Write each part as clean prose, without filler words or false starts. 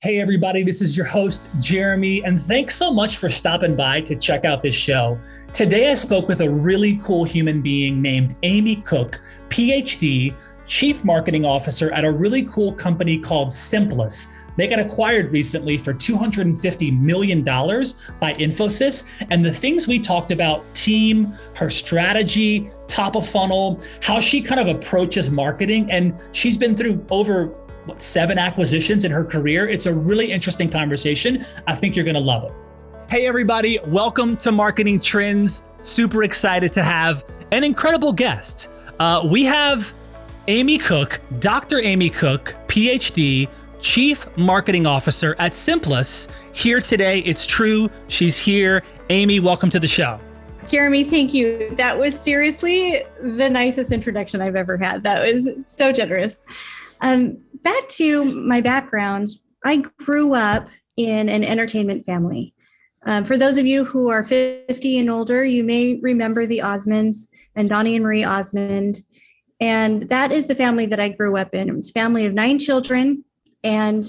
Hey everybody, this is your host, Jeremy, and thanks so much for stopping by to check out this show. Today I spoke with a really cool human being named Amy Cook, PhD, Chief Marketing Officer at a really cool company called Simplus. They got acquired recently for $250 million by Infosys. And the things we talked about, team, her strategy, top of funnel, how she kind of approaches marketing. And she's been through over 7 acquisitions in her career. It's a really interesting conversation. I think you're going to love it. Hey, everybody. Welcome to Marketing Trends. Super excited to have an incredible guest. We have Amy Cook, Dr. Amy Cook, PhD, Chief Marketing Officer at Simplus, here today. It's true. She's here. Amy, welcome to the show. Jeremy, thank you. That was seriously the nicest introduction I've ever had. That was so generous. Back to my background, I grew up in an entertainment family. For those of you who are 50 and older, you may remember the Osmonds and Donnie and Marie Osmond. And that is the family that I grew up in. It was a family of 9 children. And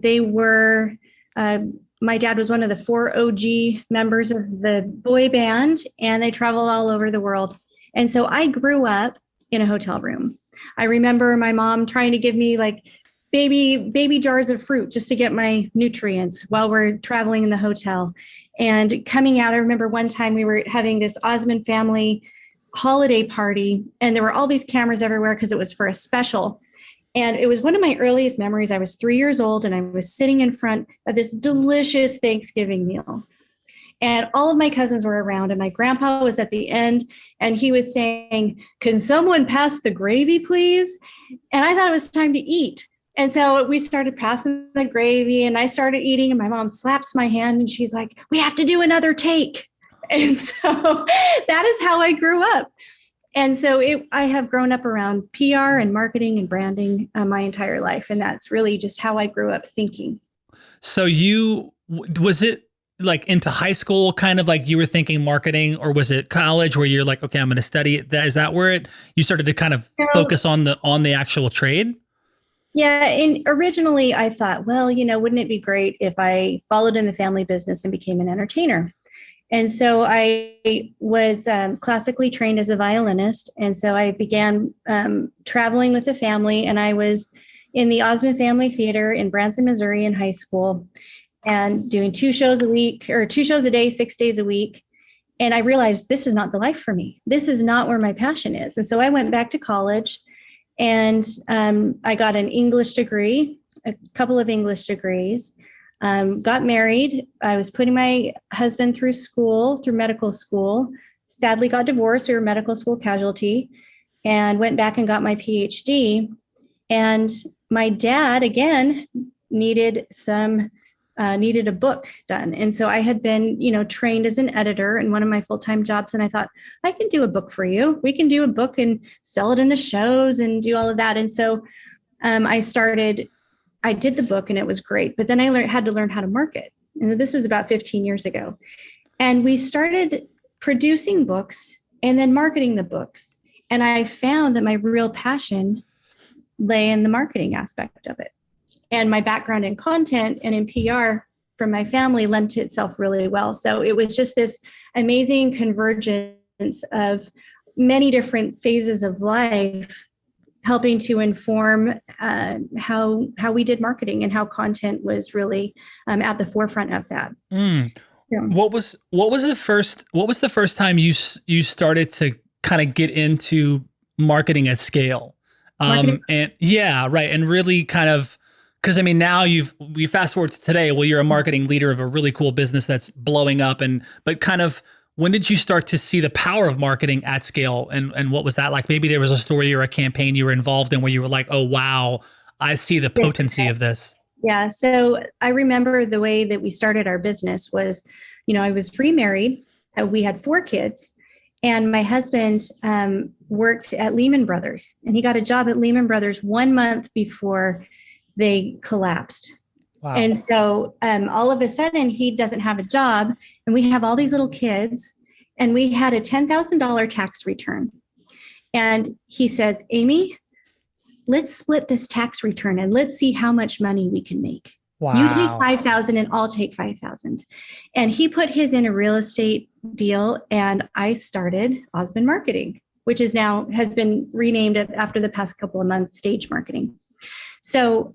they were, my dad was one of the 4 OG members of the boy band, and they traveled all over the world. And so I grew up in a hotel room. I remember my mom trying to give me like baby jars of fruit just to get my nutrients while we're traveling in the hotel. And coming out, I remember one time we were having this Osmond family holiday party, and there were all these cameras everywhere because it was for a special. And it was one of my earliest memories. I was 3 years old and I was sitting in front of this delicious Thanksgiving meal. And all of my cousins were around, and my grandpa was at the end, and he was saying, "Can someone pass the gravy, please?" And I thought it was time to eat. And so we started passing the gravy, and I started eating, and my mom slaps my hand and she's like, "We have to do another take." And so that is how I grew up. And so I have grown up around PR and marketing and branding my entire life. And that's really just how I grew up thinking. So was it like into high school, kind of like you were thinking marketing, or was it college where you're like, okay, I'm going to study it? Is that where you started to kind of focus on the actual trade? Yeah. And originally I thought, well, wouldn't it be great if I followed in the family business and became an entertainer? And so I was classically trained as a violinist. And so I began traveling with the family, and I was in the Osmond Family Theater in Branson, Missouri in high school, and doing 2 shows a week or 2 shows a day, 6 days a week. And I realized this is not the life for me. This is not where my passion is. And so I went back to college, and I got an English degree, a couple of English degrees, got married. I was putting my husband through medical school, sadly got divorced. We were medical school casualty, and went back and got my PhD. And my dad, again, needed a book done. And so I had been, trained as an editor in one of my full-time jobs. And I thought, I can do a book for you. We can do a book and sell it in the shows and do all of that. And so I did the book, and it was great. But then I had to learn how to market. And this was about 15 years ago. And we started producing books and then marketing the books. And I found that my real passion lay in the marketing aspect of it. And my background in content and in PR from my family lent itself really well. So it was just this amazing convergence of many different phases of life, helping to inform how we did marketing and how content was really at the forefront of that. Yeah. What was the first time you started to kind of get into marketing at scale? And really kind of. Because now we fast forward to today. Well, you're a marketing leader of a really cool business that's blowing up, but kind of when did you start to see the power of marketing at scale, and what was that like? Maybe there was a story or a campaign you were involved in where you were like, oh wow, I see the potency of this. Yeah. So I remember the way that we started our business was, I was remarried. We had 4 kids, and my husband worked at Lehman Brothers, and he got a job at Lehman Brothers 1 month before they collapsed. Wow. And so all of a sudden he doesn't have a job, and we have all these little kids, and we had a $10,000 tax return. And he says, "Amy, let's split this tax return and let's see how much money we can make." You take Wow. 5,000 and I'll take 5,000. And he put his in a real estate deal. And I started Osmond Marketing, which is now has been renamed after the past couple of months, Stage Marketing. So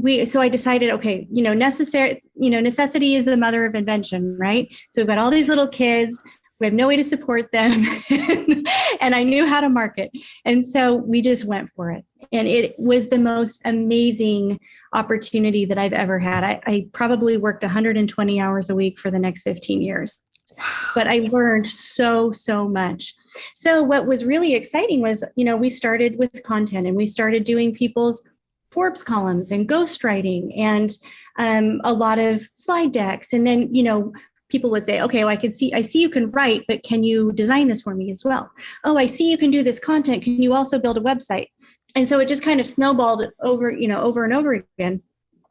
I decided, okay, necessity is the mother of invention, right? So we've got all these little kids. We have no way to support them. And I knew how to market. And so we just went for it. And it was the most amazing opportunity that I've ever had. I probably worked 120 hours a week for the next 15 years. But I learned so much. So what was really exciting was, we started with content and we started doing people's Forbes columns and ghostwriting and a lot of slide decks. And then, people would say, okay, well, I see you can write, but can you design this for me as well? Oh, I see you can do this content. Can you also build a website? And so it just kind of snowballed over and over again.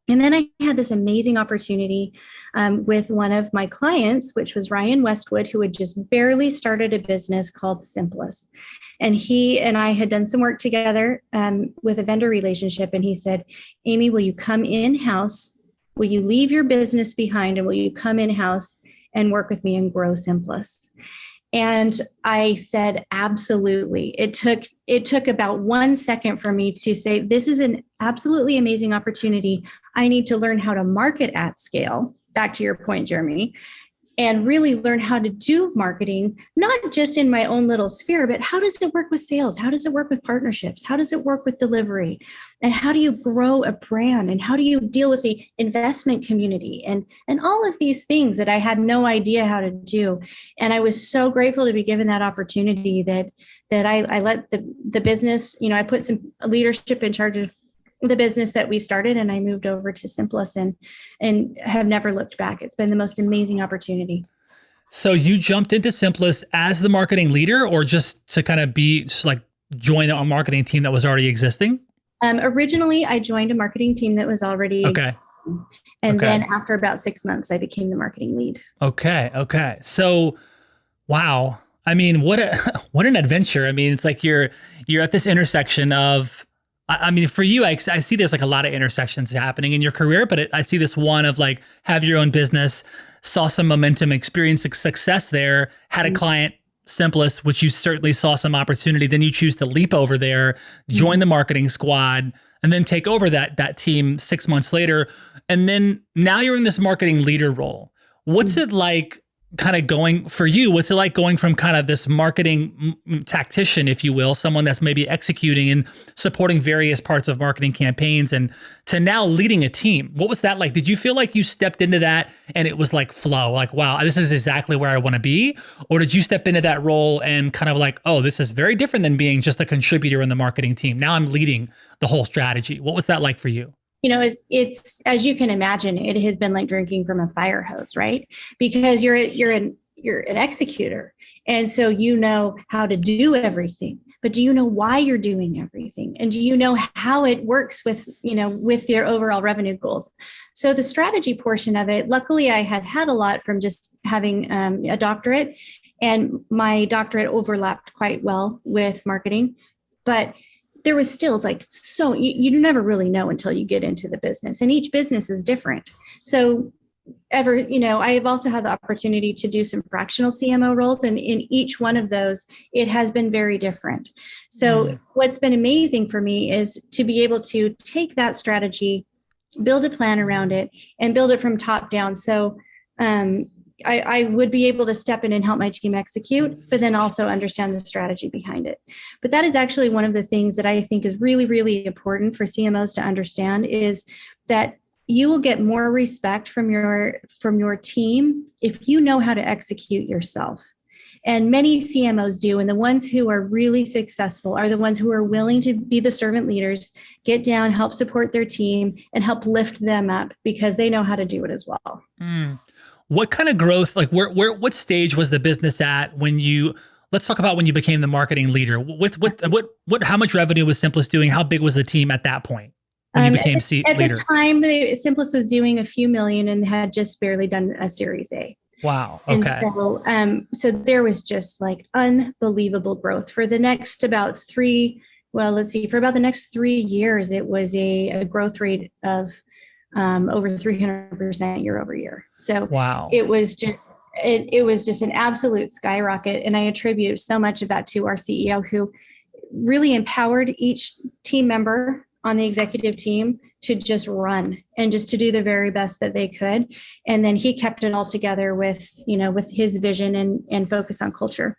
And then I had this amazing opportunity with one of my clients, which was Ryan Westwood, who had just barely started a business called Simplus. And he and I had done some work together with a vendor relationship. And he said, Amy, will you come in-house? Will you leave your business behind? And will you come in-house and work with me and grow Simplus? And I said, absolutely. It took about 1 second for me to say, this is an absolutely amazing opportunity. I need to learn how to market at scale. Back to your point, Jeremy, and really learn how to do marketing, not just in my own little sphere, but how does it work with sales? How does it work with partnerships? How does it work with delivery? And how do you grow a brand? And how do you deal with the investment community? And all of these things that I had no idea how to do. And I was so grateful to be given that opportunity that I let the business, I put some leadership in charge of the business that we started, and I moved over to Simplus and have never looked back. It's been the most amazing opportunity. So you jumped into Simplus as the marketing leader, or just to kind of join a marketing team that was already existing? Originally, I joined a marketing team that was already existing. And then after about 6 months, I became the marketing lead. Okay. So, wow. I mean, what an adventure. I mean, it's like you're at this intersection of, I mean, for you, I see there's like a lot of intersections happening in your career, but I see this one of like, have your own business, saw some momentum, experienced success there, had a client, Simplus, which you certainly saw some opportunity. Then you choose to leap over there, join the marketing squad, and then take over that team 6 months later. And then now you're in this marketing leader role. What's it like kind of going for you? What's it like going from kind of this marketing tactician, if you will, someone that's maybe executing and supporting various parts of marketing campaigns, and to now leading a team? What was that like? Did you feel like you stepped into that and it was like flow, like, wow, this is exactly where I want to be? Or did you step into that role and kind of like, oh, this is very different than being just a contributor in the marketing team. Now I'm leading the whole strategy. What was that like for you? It's as you can imagine, it has been like drinking from a fire hose, right? Because you're an executor. And so you know how to do everything, but do you know why you're doing everything? And do you know how it works with your overall revenue goals? So the strategy portion of it, luckily I had a lot from just having a doctorate, and my doctorate overlapped quite well with marketing, but there was still like, so you never really know until you get into the business, and each business is different. So I have also had the opportunity to do some fractional CMO roles, and in each one of those, it has been very different. So what's been amazing for me is to be able to take that strategy, build a plan around it, and build it from top down. So I would be able to step in and help my team execute, but then also understand the strategy behind it. But that is actually one of the things that I think is really, really important for CMOs to understand, is that you will get more respect from your team if you know how to execute yourself. And many CMOs do. And the ones who are really successful are the ones who are willing to be the servant leaders, get down, help support their team, and help lift them up because they know how to do it as well. What kind of growth, like what stage was the business at let's talk about when you became the marketing leader. How much revenue was Simplus doing? How big was the team at that point when you became leader? At the time, Simplus was doing a few million and had just barely done a Series A. Wow. Okay. And so there was just like unbelievable growth for the next for about the next 3 years, it was a growth rate of over 300% year over year. So wow. it was just an absolute skyrocket. And I attribute so much of that to our CEO, who really empowered each team member on the executive team to just run and just to do the very best that they could. And then he kept it all together with his vision and focus on culture.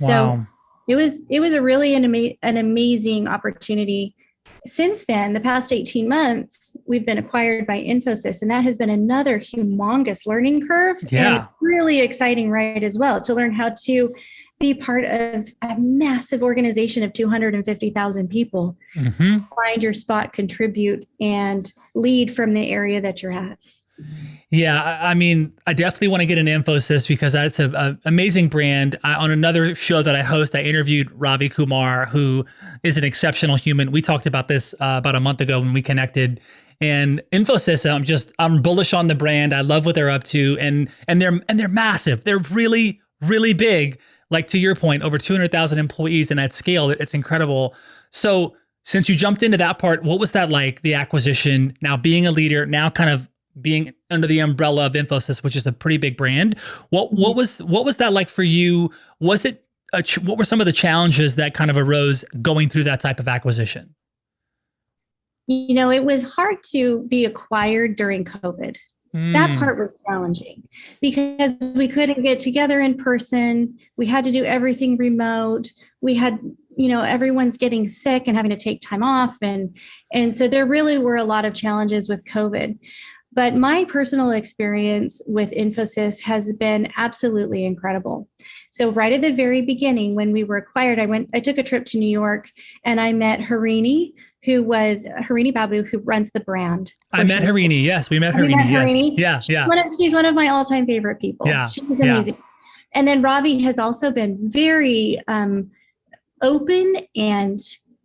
Wow. So it was a really an amazing opportunity. Since then, the past 18 months, we've been acquired by Infosys, and that has been another humongous learning curve. Yeah. And really exciting ride as well, to learn how to be part of a massive organization of 250,000 people, find your spot, contribute, and lead from the area that you're at. Yeah, I mean, I definitely want to get into Infosys because that's an amazing brand. On another show that I host, I interviewed Ravi Kumar, who is an exceptional human. We talked about this about a month ago when we connected. And Infosys, I'm bullish on the brand. I love what they're up to, and they're massive. They're really, really big. Like, to your point, over 200,000 employees, and at scale, it's incredible. So since you jumped into that part, what was that like? The acquisition, now being a leader, now kind of being under the umbrella of Infosys, which is a pretty big brand. What was that like for you? Was it what were some of the challenges that kind of arose going through that type of acquisition? It was hard to be acquired during COVID. That part was challenging because we couldn't get together in person. We had to do everything remote. We had, everyone's getting sick and having to take time off. And so there really were a lot of challenges with COVID. But my personal experience with Infosys has been absolutely incredible. So right at the very beginning, when we were acquired, I took a trip to New York and I met Harini Babu, who runs the brand. I met Harini. Yes, we met Harini. Yes. Yeah. She's one of my all-time favorite people. Yeah. She's amazing. Yeah. And then Ravi has also been very open, and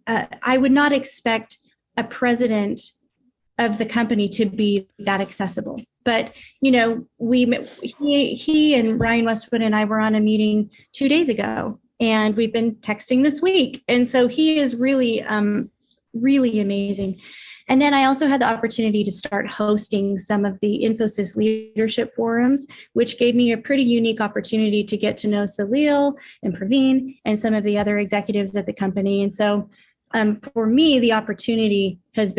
I would not expect a president of the company to be that accessible. But, he and Ryan Westwood and I were on a meeting 2 days ago, and we've been texting this week. And so he is really, really amazing. And then I also had the opportunity to start hosting some of the Infosys leadership forums, which gave me a pretty unique opportunity to get to know Salil and Praveen and some of the other executives at the company. And so for me, the opportunity has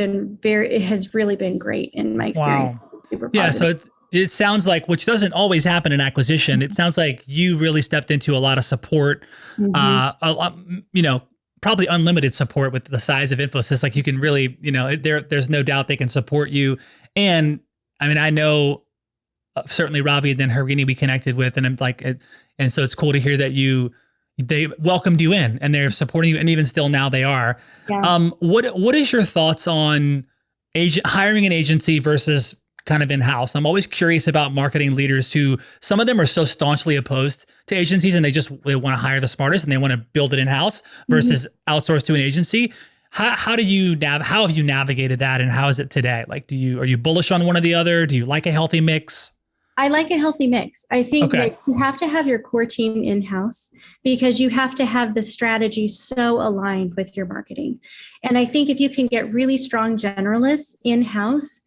really been great in my experience. Wow. Yeah. So it sounds like, which doesn't always happen in acquisition. It sounds like you really stepped into a lot of support, probably unlimited support with the size of Infosys. Like, you can really, there's no doubt they can support you. And I mean, I know certainly Ravi and then Harini we connected with, and I'm like, and so it's cool to hear that they welcomed you in and they're supporting you. And even still now they are. Yeah. What is your thoughts on hiring an agency versus kind of in-house? I'm always curious about marketing leaders who, some of them are so staunchly opposed to agencies and they want to hire the smartest and they want to build it in-house versus outsource to an agency. How have you navigated that, and how is it today? Like, are you bullish on one or the other? Do you like a healthy mix? I like a healthy mix. I think that you have to have your core team in-house because you have to have the strategy so aligned with your marketing. And I think if you can get really strong generalists in-house,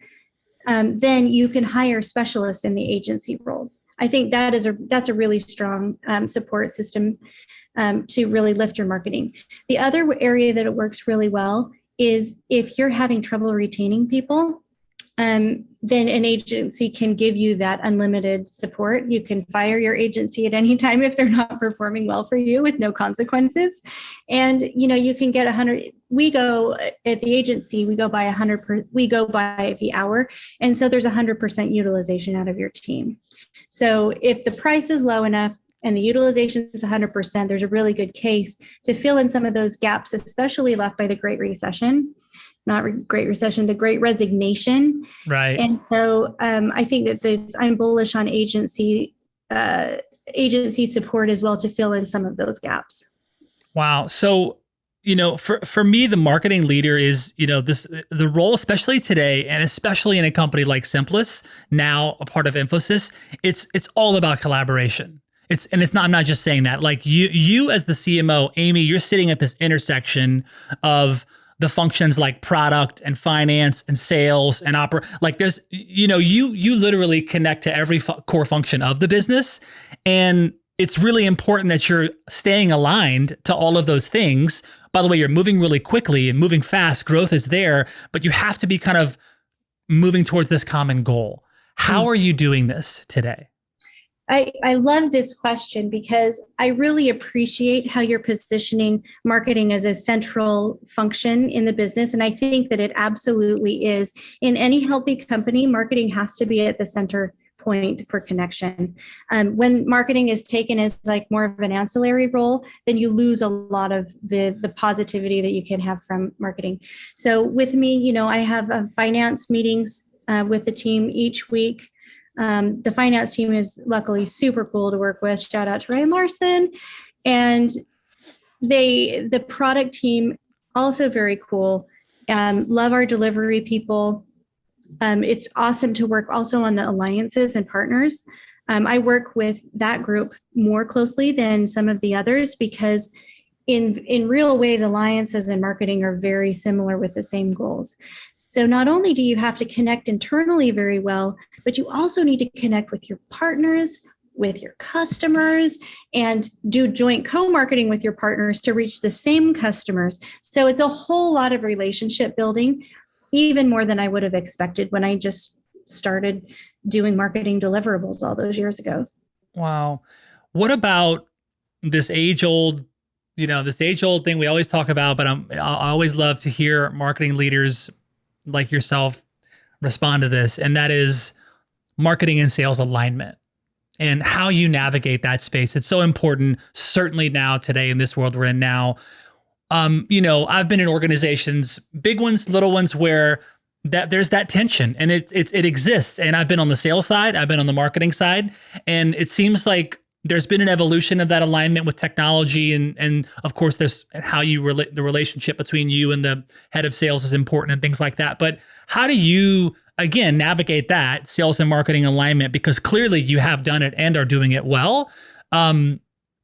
then you can hire specialists in the agency roles. I think that's a really strong support system to really lift your marketing. The other area that it works really well is if you're having trouble retaining people, then an agency can give you that unlimited support. You can fire your agency at any time if they're not performing well for you with no consequences. And, you can get 100. We go at the agency, we go by 100, we go by the hour. And so there's 100% utilization out of your team. So if the price is low enough and the utilization is 100%, there's a really good case to fill in some of those gaps, especially left by the Great Recession. Not Great Recession, the Great Resignation. Right. And so I think that I'm bullish on agency support as well to fill in some of those gaps. Wow. So, for me, the marketing leader is, the role, especially today, and especially in a company like Simplus, now a part of Infosys, it's all about collaboration. I'm not just saying that. Like, you as the CMO, Amy, you're sitting at this intersection of the functions like product and finance and sales and like there's, you literally connect to every core function of the business. And it's really important that you're staying aligned to all of those things. By the way, you're moving really quickly and moving fast. Growth is there, but you have to be kind of moving towards this common goal. How are you doing this today? I love this question because I really appreciate how you're positioning marketing as a central function in the business. And I think that it absolutely is. In any healthy company, marketing has to be at the center point for connection. When marketing is taken as like more of an ancillary role, then you lose a lot of the positivity that you can have from marketing. So with me, I have finance meetings with the team each week. The finance team is luckily super cool to work with. Shout out to Ryan Larson. And the product team, also very cool. Love our delivery people. It's awesome to work also on the alliances and partners. I work with that group more closely than some of the others because in real ways, alliances and marketing are very similar with the same goals. So not only do you have to connect internally very well, but you also need to connect with your partners, with your customers, and do joint co-marketing with your partners to reach the same customers. So it's a whole lot of relationship building, even more than I would have expected when I just started doing marketing deliverables all those years ago. Wow. What about this age-old thing we always talk about, but I always love to hear marketing leaders like yourself respond to this, and that is marketing and sales alignment and how you navigate that space. It's so important, certainly now, today, in this world we're in now. I've been in organizations, big ones, little ones, where there's that tension and it exists. And I've been on the sales side, I've been on the marketing side, and it seems like there's been an evolution of that alignment with technology. And of course, there's how you relate, the relationship between you and the head of sales is important and things like that. But how do you, again, navigate that sales and marketing alignment? Because clearly you have done it and are doing it well.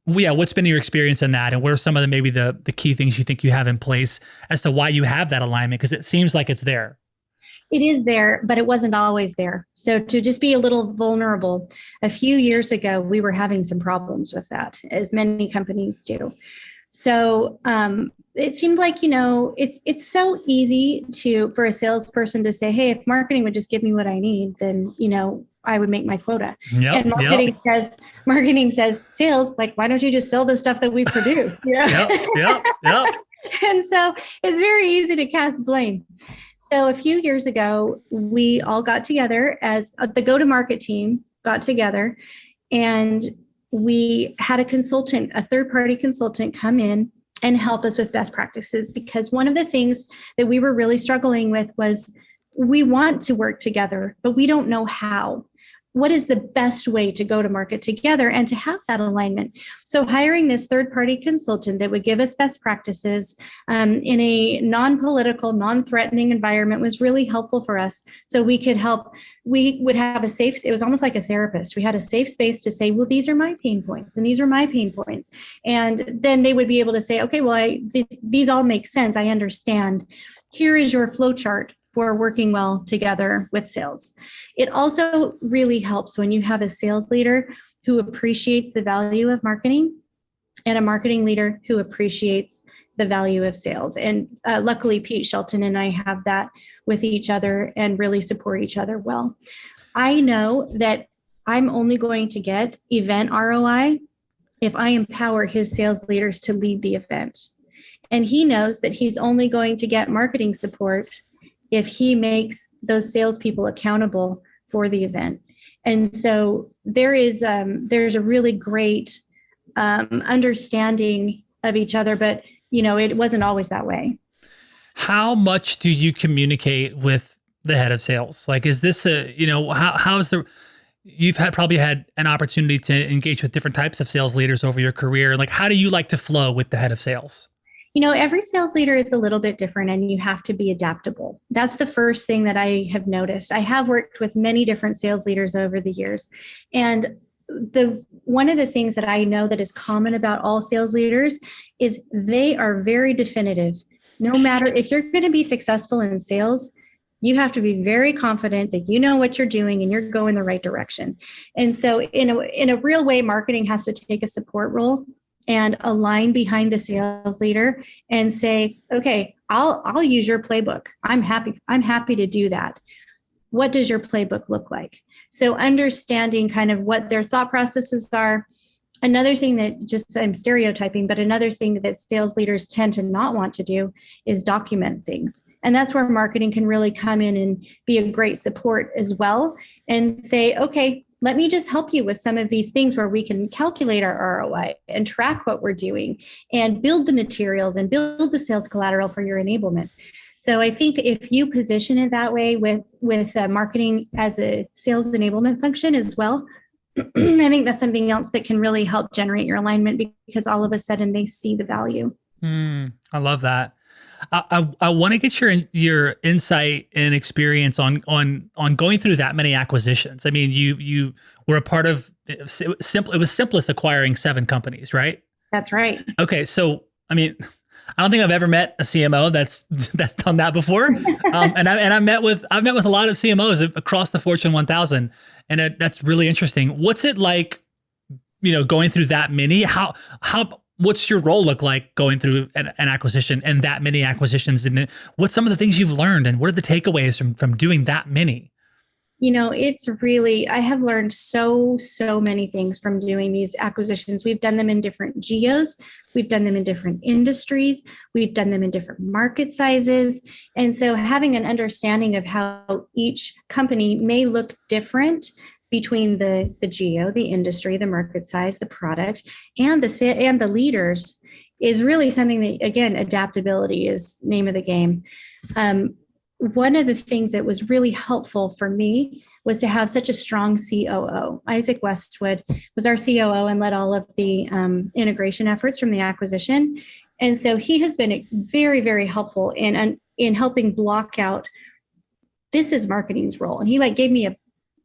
What's been your experience in that? And what are some of the key things you think you have in place as to why you have that alignment? Because it seems like it's there. It is there, but it wasn't always there. So to just be a little vulnerable, a few years ago, we were having some problems with that, as many companies do. So it seemed like, it's so easy for a salesperson to say, hey, if marketing would just give me what I need, then, I would make my quota. Yep, and marketing says, sales, like, why don't you just sell the stuff that we produce? Yep. And so it's very easy to cast blame. So a few years ago, we all got together as the go-to-market team got together, and we had a third-party consultant come in and help us with best practices. Because one of the things that we were really struggling with was we want to work together, but we don't know how. What is the best way to go to market together and to have that alignment? So hiring this third-party consultant that would give us best practices in a non-political, non-threatening environment was really helpful for us. So we could help. We would have it was almost like a therapist. We had a safe space to say, well, these are my pain points and these are my pain points. And then they would be able to say, okay, well, these all make sense. I understand. Here is your flow chart for working well together with sales. It also really helps when you have a sales leader who appreciates the value of marketing and a marketing leader who appreciates the value of sales. And luckily, Pete Shelton and I have that with each other and really support each other well. I know that I'm only going to get event ROI if I empower his sales leaders to lead the event. And he knows that he's only going to get marketing support if he makes those salespeople accountable for the event. And so there's a really great understanding of each other, but it wasn't always that way. How much do you communicate with the head of sales? Like, is this you've probably had an opportunity to engage with different types of sales leaders over your career. Like, how do you like to flow with the head of sales? Every sales leader is a little bit different and you have to be adaptable. That's the first thing that I have noticed. I have worked with many different sales leaders over the years. And one of the things that I know that is common about all sales leaders is they are very definitive No matter if you're going to be successful in sales, you have to be very confident that you know what you're doing and you're going the right direction. And so in a real way, marketing has to take a support role and align behind the sales leader and say, okay, I'll use your playbook. I'm happy to do that. What does your playbook look like? So understanding kind of what their thought processes are. Another thing that, just I'm stereotyping, but another thing that sales leaders tend to not want to do is document things. And that's where marketing can really come in and be a great support as well, and say, okay, let me just help you with some of these things where we can calculate our ROI and track what we're doing and build the materials and build the sales collateral for your enablement. So I think if you position it that way with marketing as a sales enablement function as well, I think that's something else that can really help generate your alignment, because all of a sudden they see the value. I love that. I want to get your insight and experience on going through that many acquisitions. I mean, you were a part of it was Simplus acquiring 7 companies, right? That's right. Okay, so I mean, I don't think I've ever met a CMO that's done that before. And I've met with a lot of CMOs across the Fortune 1000, and that's really interesting. What's it like, going through that many? What's your role look like going through an acquisition and that many acquisitions? And what's some of the things you've learned, and what are the takeaways from doing that many? It's really, I have learned so many things from doing these acquisitions. We've done them in different geos. We've done them in different industries. We've done them in different market sizes. And so having an understanding of how each company may look different between the geo, the industry, the market size, the product, and the leaders is really something that, again, adaptability is name of the game. One of the things that was really helpful for me was to have such a strong COO. Isaac Westwood was our COO and led all of the integration efforts from the acquisition. And so he has been very, very helpful in helping block out, this is marketing's role. And he gave me a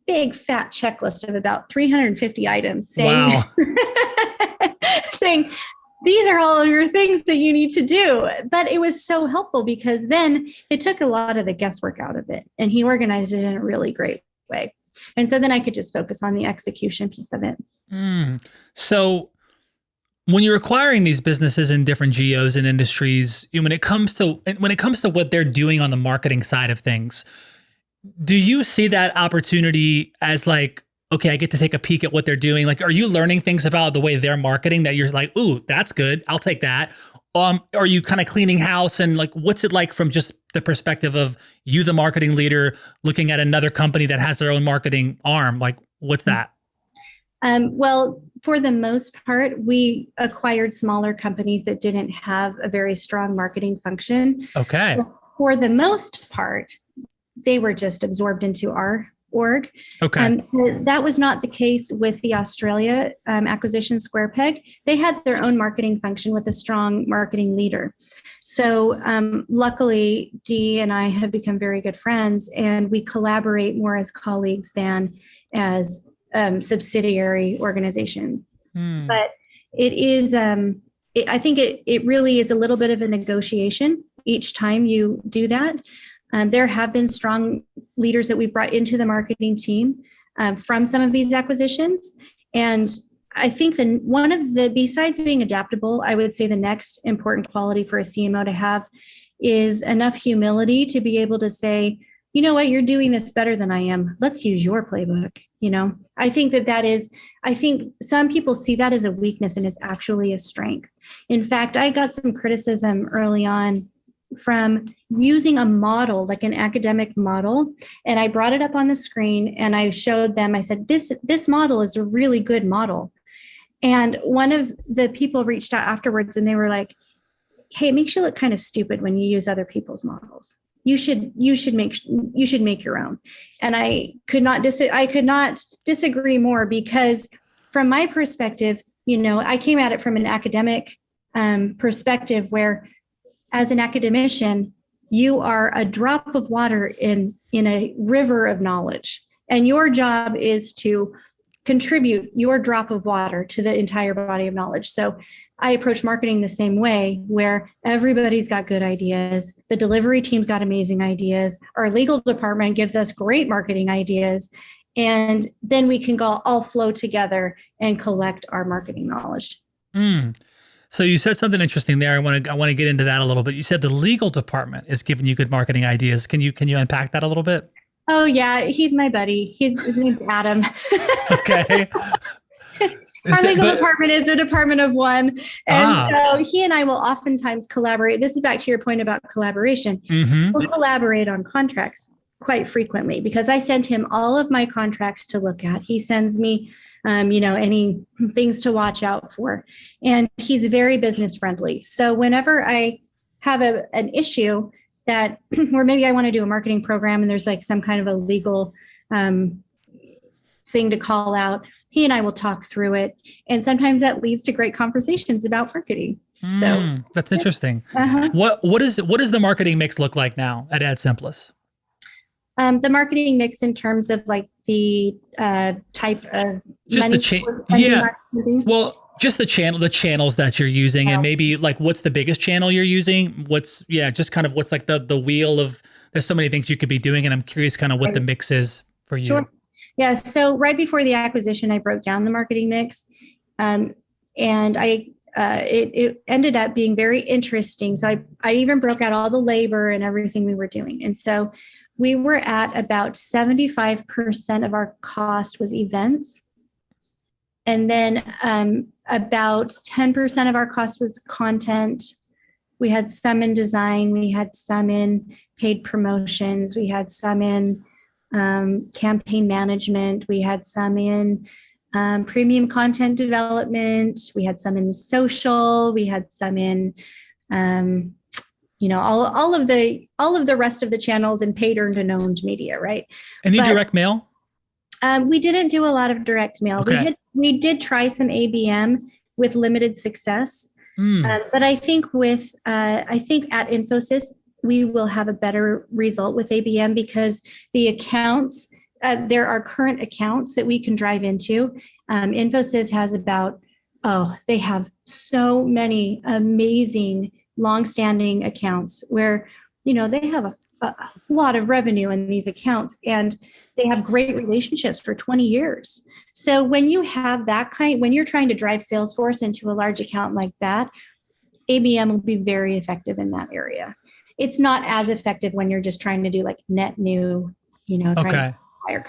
big fat checklist of about 350 items saying, wow. saying, these are all of your things that you need to do. But it was so helpful because then it took a lot of the guesswork out of it, and he organized it in a really great way. And so then I could just focus on the execution piece of it. So when you're acquiring these businesses in different geos and industries, when it comes to what they're doing on the marketing side of things, do you see that opportunity as okay, I get to take a peek at what they're doing? Are you learning things about the way they're marketing that you're like, ooh, that's good, I'll take that? Are you kind of cleaning house, and what's it like from just the perspective of you, the marketing leader, looking at another company that has their own marketing arm? What's that? Well, for the most part, we acquired smaller companies that didn't have a very strong marketing function. Okay. So for the most part, they were just absorbed into our org. Okay. That was not the case with the Australia acquisition, Square Peg. They had their own marketing function with a strong marketing leader. So luckily, Dee and I have become very good friends, and we collaborate more as colleagues than as subsidiary organization. But it is, I think it really is a little bit of a negotiation each time you do that. There have been strong leaders that we've brought into the marketing team from some of these acquisitions. And I think besides being adaptable, I would say the next important quality for a CMO to have is enough humility to be able to say, you know what, you're doing this better than I am. Let's use your playbook. I think I think some people see that as a weakness, and it's actually a strength. In fact, I got some criticism early on from using a model, like an academic model. And I brought it up on the screen and I showed them, I said, this model is a really good model. And one of the people reached out afterwards and they were like, hey, it makes you look kind of stupid when you use other people's models. You should make your own. And I could not disagree more, because from my perspective, I came at it from an academic perspective where, as an academician, you are a drop of water in a river of knowledge. And your job is to contribute your drop of water to the entire body of knowledge. So I approach marketing the same way, where everybody's got good ideas. The delivery team's got amazing ideas. Our legal department gives us great marketing ideas. And then we can all flow together and collect our marketing knowledge. So you said something interesting there. I want to get into that a little bit. You said the legal department is giving you good marketing ideas. Can you unpack that a little bit? Oh yeah, he's my buddy. His name's Adam. Okay. Our legal department is a department of one. And so he and I will oftentimes collaborate. This is back to your point about collaboration. We'll collaborate on contracts quite frequently because I send him all of my contracts to look at. He sends me, any things to watch out for. And he's very business friendly. So whenever I have an issue that, or maybe I want to do a marketing program and there's like some kind of a legal thing to call out, he and I will talk through it. And sometimes that leads to great conversations about marketing. So that's interesting. What does the marketing mix look like now at Simplus? The marketing mix in terms of like the type of just just the channels that you're using, and maybe like what's the biggest channel you're using? What's like the wheel of, there's so many things you could be doing, and I'm curious kind of what the mix is for you. Sure. Yeah. So right before the acquisition, I broke down the marketing mix, and it ended up being very interesting. So I even broke out all the labor and everything we were doing, and so we were at about 75% of our cost was events. And then about 10% of our cost was content. We had some in design. We had some in paid promotions. We had some in campaign management. We had some in premium content development. We had some in social. We had some in all of the rest of the channels in paid, earned, and owned media, right? Any direct mail? We didn't do a lot of direct mail. Okay. We did try some ABM with limited success, but I think at Infosys we will have a better result with ABM because the accounts, there are current accounts that we can drive into. Infosys has they have so many amazing long-standing accounts where, they have a lot of revenue in these accounts and they have great relationships for 20 years. So when you have when you're trying to drive Salesforce into a large account like that, ABM will be very effective in that area. It's not as effective when you're just trying to do like net new, trying to hire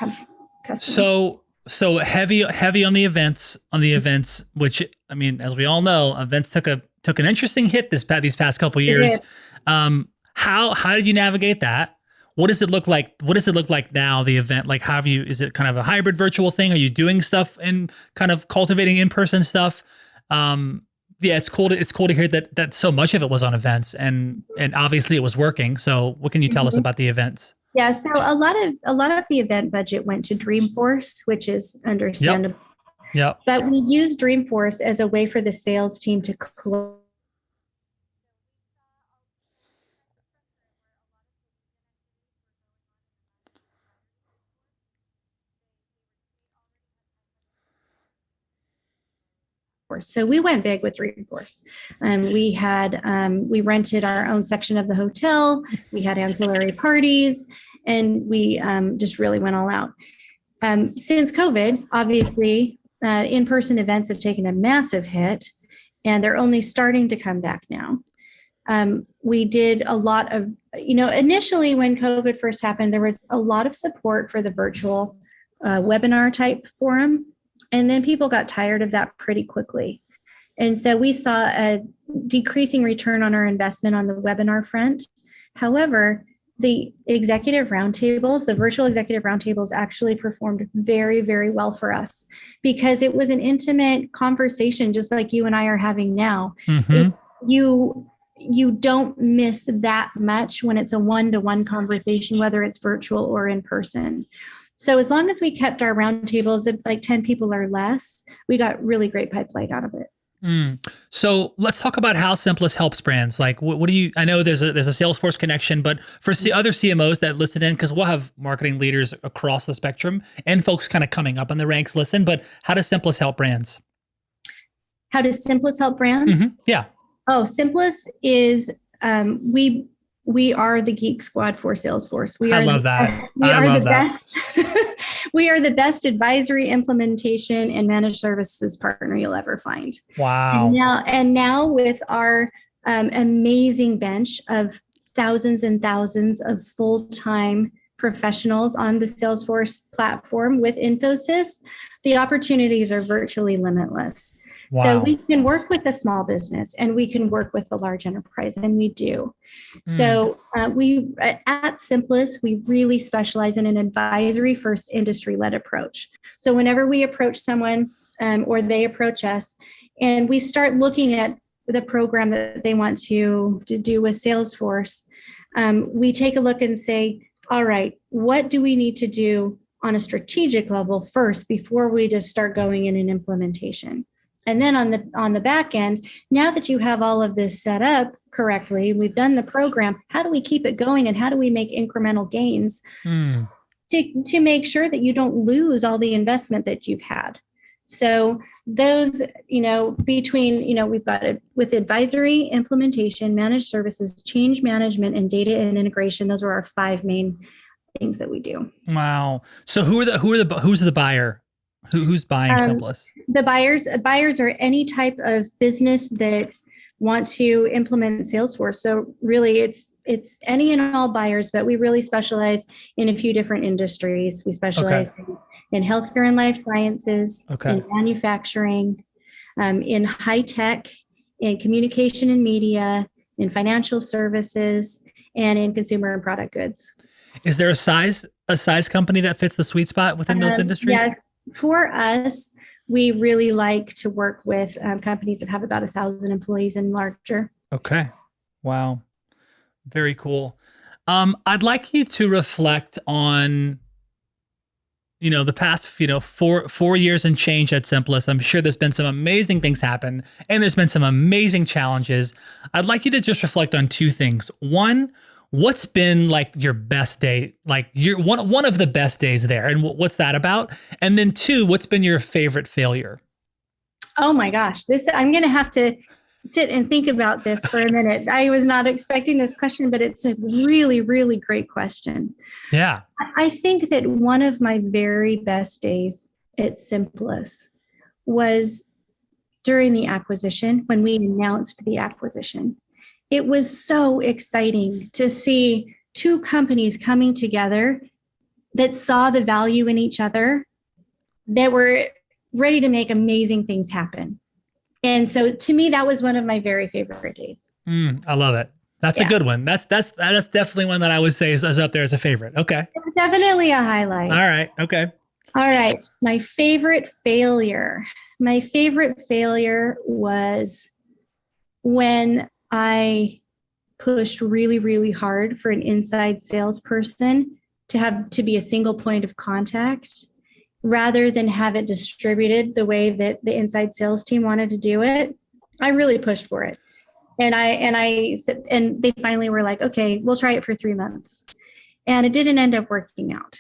customers. So heavy on the events, which, I mean, as we all know, events took an interesting hit these past couple of years. How did you navigate that? What does it look like? What does it look like now? The event, like, is it kind of a hybrid virtual thing? Are you doing stuff and kind of cultivating in-person stuff? It's cool to hear that so much of it was on events, and obviously it was working. So what can you tell us about the events? Yeah, so a lot of the event budget went to Dreamforce, which is understandable. Yep. But we used Dreamforce as a way for the sales team to close. So we went big with Dreamforce. We rented our own section of the hotel. We had ancillary parties, and we just really went all out. Since COVID, obviously, in-person events have taken a massive hit, and they're only starting to come back now. We did a lot of, initially when COVID first happened, there was a lot of support for the virtual webinar type forum. And then people got tired of that pretty quickly. And so we saw a decreasing return on our investment on the webinar front. However, the executive roundtables, the virtual executive roundtables actually performed very, very well for us because it was an intimate conversation, just like you and I are having now. You don't miss that much when it's a one-to-one conversation, whether it's virtual or in person. So as long as we kept our roundtables at like 10 people or less, we got really great pipeline out of it. So let's talk about how Simplus helps brands. Like, what do you? I know there's a Salesforce connection, but for other CMOs that listen in, because we'll have marketing leaders across the spectrum and folks kind of coming up in the ranks listen. But how does Simplus help brands? How does Simplus help brands? Yeah. Oh, Simplus is we are the geek squad for Salesforce. We are the best. We are the best advisory, implementation, and managed services partner you'll ever find. Wow. And now with our amazing bench of thousands and thousands of full-time professionals on the Salesforce platform with Infosys, the opportunities are virtually limitless. Wow. So we can work with a small business and we can work with a large enterprise, and we do. So we at Simplus, we really specialize in an advisory first industry-led approach. So whenever we approach someone or they approach us and we start looking at the program that they want to do with Salesforce, we take a look and say, all right, what do we need to do on a strategic level first before we just start going in an implementation? And then on the back end, now that you have all of this set up correctly, we've done the program, how do we keep it going and how do we make incremental gains to make sure that you don't lose all the investment that you've had? So those, between, we've got it with advisory, implementation, managed services, change management, and data and integration. Those are our 5 main things that we do. Wow. So who's the buyer? Who's buying Simplus? The buyers are any type of business that want to implement Salesforce. So really it's any and all buyers, but we really specialize in a few different industries. We specialize in healthcare and life sciences, in manufacturing, in high tech, in communication and media, in financial services, and in consumer and product goods. Is there a size company that fits the sweet spot within those industries? Yes. For us, we really like to work with companies that have about 1,000 employees and larger. Okay. Wow. Very cool. I'd like you to reflect on, the past, 4 years and change at Simplus. I'm sure there's been some amazing things happen and there's been some amazing challenges. I'd like you to just reflect on 2 things. One, what's been like your best day, like your one of the best days there, and what's that about? And then 2, what's been your favorite failure? Oh my gosh, I'm going to have to sit and think about this for a minute. I was not expecting this question, but it's a really, really great question. Yeah. I think that one of my very best days at Simplus was during the acquisition, when we announced the acquisition. It was so exciting to see 2 companies coming together that saw the value in each other, that were ready to make amazing things happen. And so to me, that was one of my very favorite days. I love it. That's a good one. That's definitely one that I would say is up there as a favorite. Okay. It's definitely a highlight. All right. Okay. All right. My favorite failure. My favorite failure was when I pushed really, really hard for an inside salesperson to be a single point of contact rather than have it distributed the way that the inside sales team wanted to do it. I really pushed for it. And they finally were like, okay, we'll try it for 3 months. And it didn't end up working out.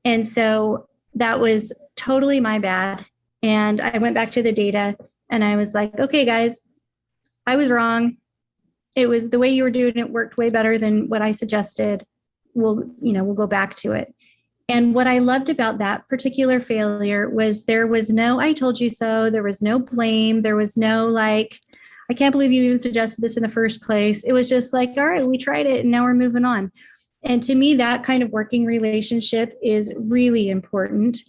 And so that was totally my bad. And I went back to the data and I was like, okay, guys, I was wrong. It was the way you were doing it worked way better than what I suggested. We'll go back to it. And what I loved about that particular failure was there was no, I told you so. There was no blame. There was no like, I can't believe you even suggested this in the first place. It was just like, all right, we tried it and now we're moving on. And to me, that kind of working relationship is really important.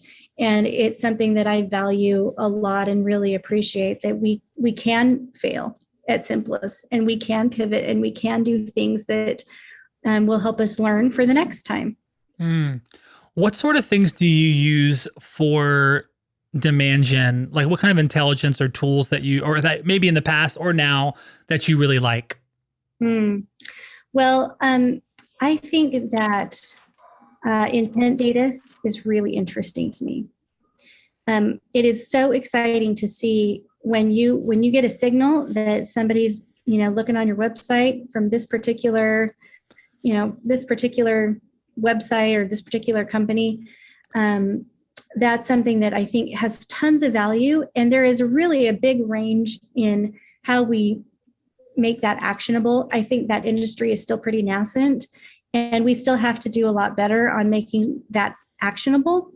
And it's something that I value a lot and really appreciate, that we can fail at Simplus and we can pivot and we can do things that will help us learn for the next time. What sort of things do you use for demand gen? Like what kind of intelligence or tools or that maybe in the past or now that you really like? Well, I think that intent data is really interesting to me. It is so exciting to see when you get a signal that somebody's, looking on your website from this particular website or this particular company, that's something that I think has tons of value. And there is really a big range in how we make that actionable. I think that industry is still pretty nascent, and we still have to do a lot better on making that actionable.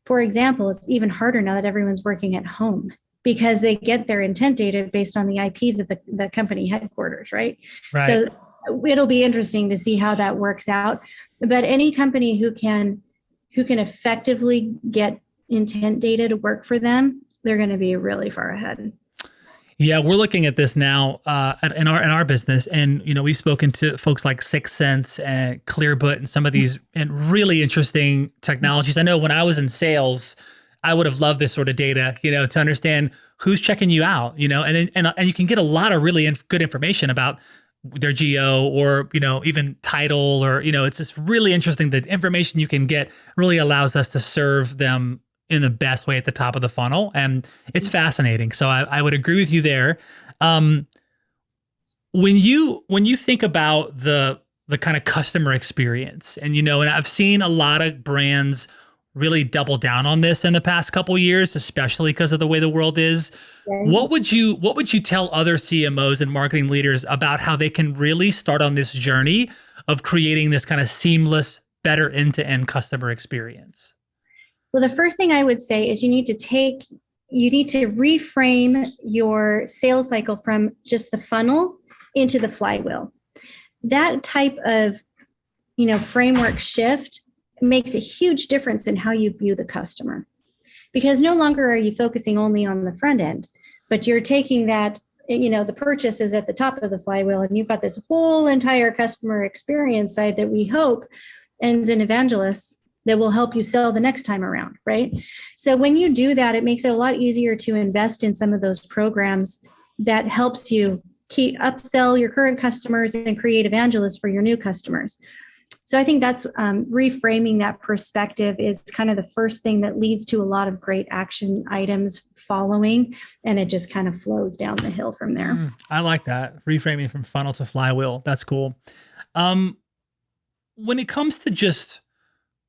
For example, it's even harder now that everyone's working at home because they get their intent data based on the IPs of the company headquarters, right? So it'll be interesting to see how that works out. But any company who can effectively get intent data to work for them, they're going to be really far ahead. Yeah, we're looking at this now in our business, and we've spoken to folks like Sixth Sense and Clearbit and some of these and really interesting technologies. I know when I was in sales, I would have loved this sort of data, to understand who's checking you out, and you can get a lot of really good information about their geo or even title or it's just really interesting. The information you can get really allows us to serve them in the best way at the top of the funnel. And it's fascinating. So I would agree with you there. When you think about the kind of customer experience and, and I've seen a lot of brands really double down on this in the past couple of years, especially because of the way the world is. Right. What would you tell other CMOs and marketing leaders about how they can really start on this journey of creating this kind of seamless, better end-to-end customer experience? Well, the first thing I would say is you need to reframe your sales cycle from just the funnel into the flywheel. That type of, framework shift makes a huge difference in how you view the customer, because no longer are you focusing only on the front end, but you're taking that, the purchase is at the top of the flywheel, and you've got this whole entire customer experience side that we hope ends in evangelists that will help you sell the next time around, right? So when you do that, it makes it a lot easier to invest in some of those programs that helps you upsell your current customers and create evangelists for your new customers. So I think that's reframing that perspective is kind of the first thing that leads to a lot of great action items following, and it just kind of flows down the hill from there. I like that. Reframing from funnel to flywheel. That's cool. When it comes to just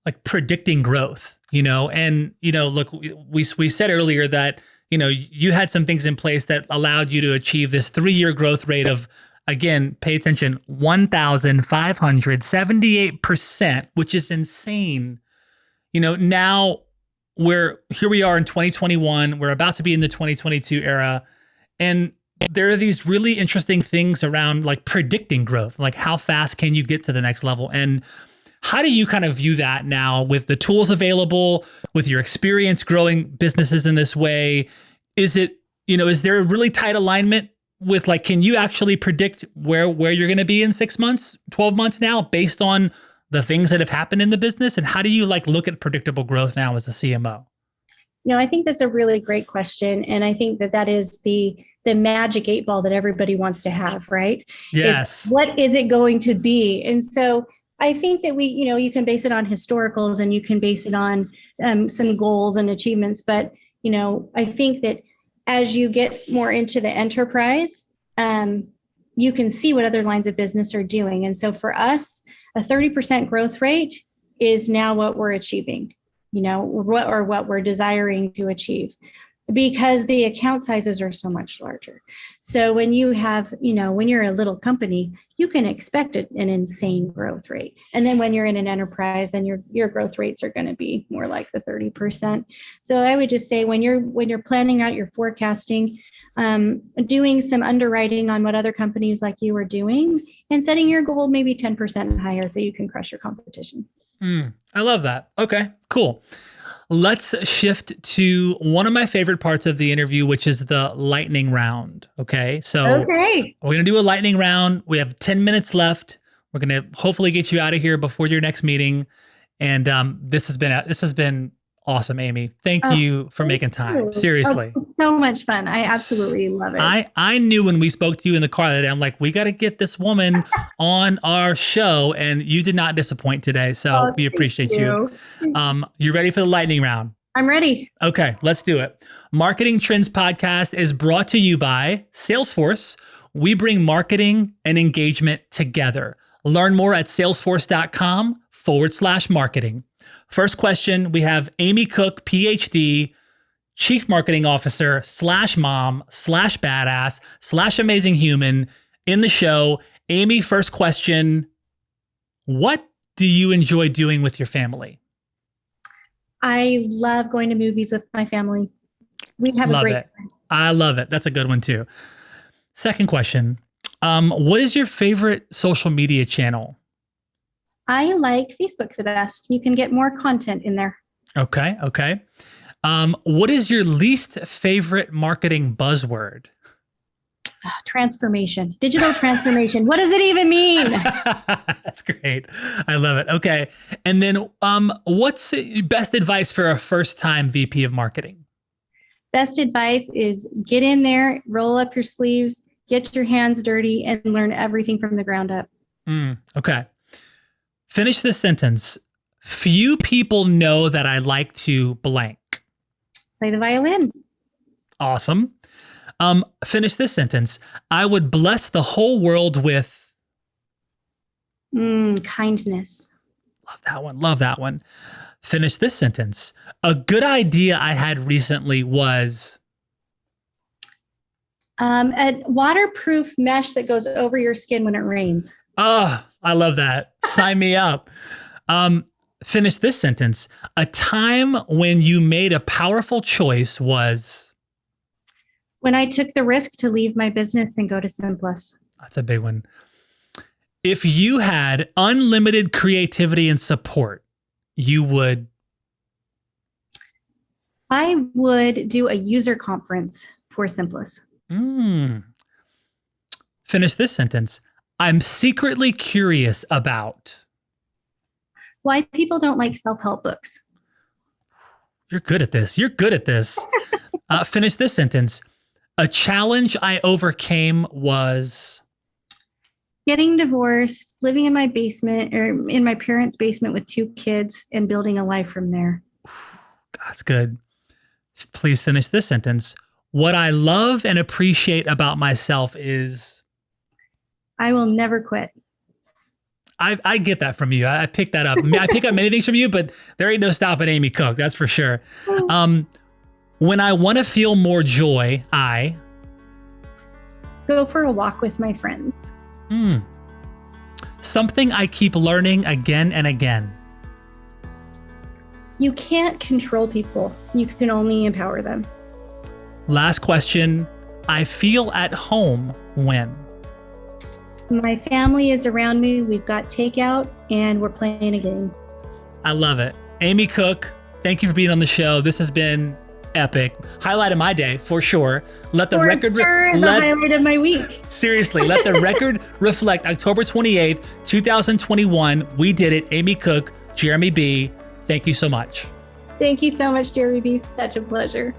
like predicting growth, look, we said earlier that, you had some things in place that allowed you to achieve this 3-year growth rate of, again, pay attention, 1,578%, which is insane. Now here we are in 2021, we're about to be in the 2022 era. And there are these really interesting things around like predicting growth, like how fast can you get to the next level? And how do you kind of view that now with the tools available, with your experience growing businesses in this way? Is there a really tight alignment with like, can you actually predict where you're going to be in 6 months, 12 months now based on the things that have happened in the business? And how do you like look at predictable growth now as a CMO? I think that's a really great question. And I think that is the magic 8 ball that everybody wants to have, right? Yes. What is it going to be? And so I think that you can base it on historicals and you can base it on some goals and achievements. But, I think that as you get more into the enterprise, you can see what other lines of business are doing. And so for us, a 30% growth rate is now what we're achieving, what we're desiring to achieve, because the account sizes are so much larger. So when you have, when you're a little company, you can expect an insane growth rate. And then when you're in an enterprise, then your growth rates are going to be more like the 30%. So I would just say when you're planning out your forecasting, doing some underwriting on what other companies like you are doing and setting your goal maybe 10% higher so you can crush your competition. I love that. Okay, cool. Let's shift to one of my favorite parts of the interview, which is the lightning round. Okay. So we're going to do a lightning round. We have 10 minutes left. We're going to hopefully get you out of here before your next meeting. And this has been awesome, Amy. Thank you for making time. Seriously. So much fun. I absolutely love it. I knew when we spoke to you in the car that day, I'm like, we got to get this woman on our show. And you did not disappoint today. So we appreciate you. You ready for the lightning round? I'm ready. Okay, let's do it. Marketing Trends Podcast is brought to you by Salesforce. We bring marketing and engagement together. Learn more at salesforce.com/marketing. First question, we have Amy Cook, PhD, Chief Marketing Officer /mom/badass/amazing human in the show. Amy, first question, what do you enjoy doing with your family? I love going to movies with my family. We have a great time. I love it. That's a good one too. Second question, what is your favorite social media channel? I like Facebook the best. You can get more content in there. Okay. What is your least favorite marketing buzzword? Transformation, digital transformation. What does it even mean? That's great. I love it. Okay. And then what's best advice for a first-time VP of marketing? Best advice is get in there, roll up your sleeves, get your hands dirty, and learn everything from the ground up. Okay. Finish this sentence. Few people know that I like to blank. Play the violin. Awesome. Finish this sentence. I would bless the whole world with kindness. Love that one. Finish this sentence. A good idea I had recently was a waterproof mesh that goes over your skin when it rains. Oh, I love that. Sign me up. Finish this sentence. A time when you made a powerful choice was when I took the risk to leave my business and go to Simplus. That's a big one. If you had unlimited creativity and support, you would? I would do a user conference for Simplus. Finish this sentence. I'm secretly curious about why people don't like self-help books. You're good at this. Finish this sentence. A challenge I overcame was getting divorced, living in my basement or in my parents' basement with 2 kids and building a life from there. That's good. Please finish this sentence. What I love and appreciate about myself is I will never quit. I get that from you. I picked that up. I pick up many things from you, but there ain't no stopping Amy Cook. That's for sure. When I want to feel more joy, I go for a walk with my friends. Something I keep learning again and again. You can't control people. You can only empower them. Last question. I feel at home when my family is around me. We've got takeout and we're playing a game. I love it. Amy Cook, thank you for being on the show. This has been epic. Highlight of my day, for sure. Let the record the highlight of my week. Seriously, let the record reflect October 28th, 2021. We did it. Amy Cook, Jeremy B. Thank you so much. Thank you so much, Jeremy B. Such a pleasure.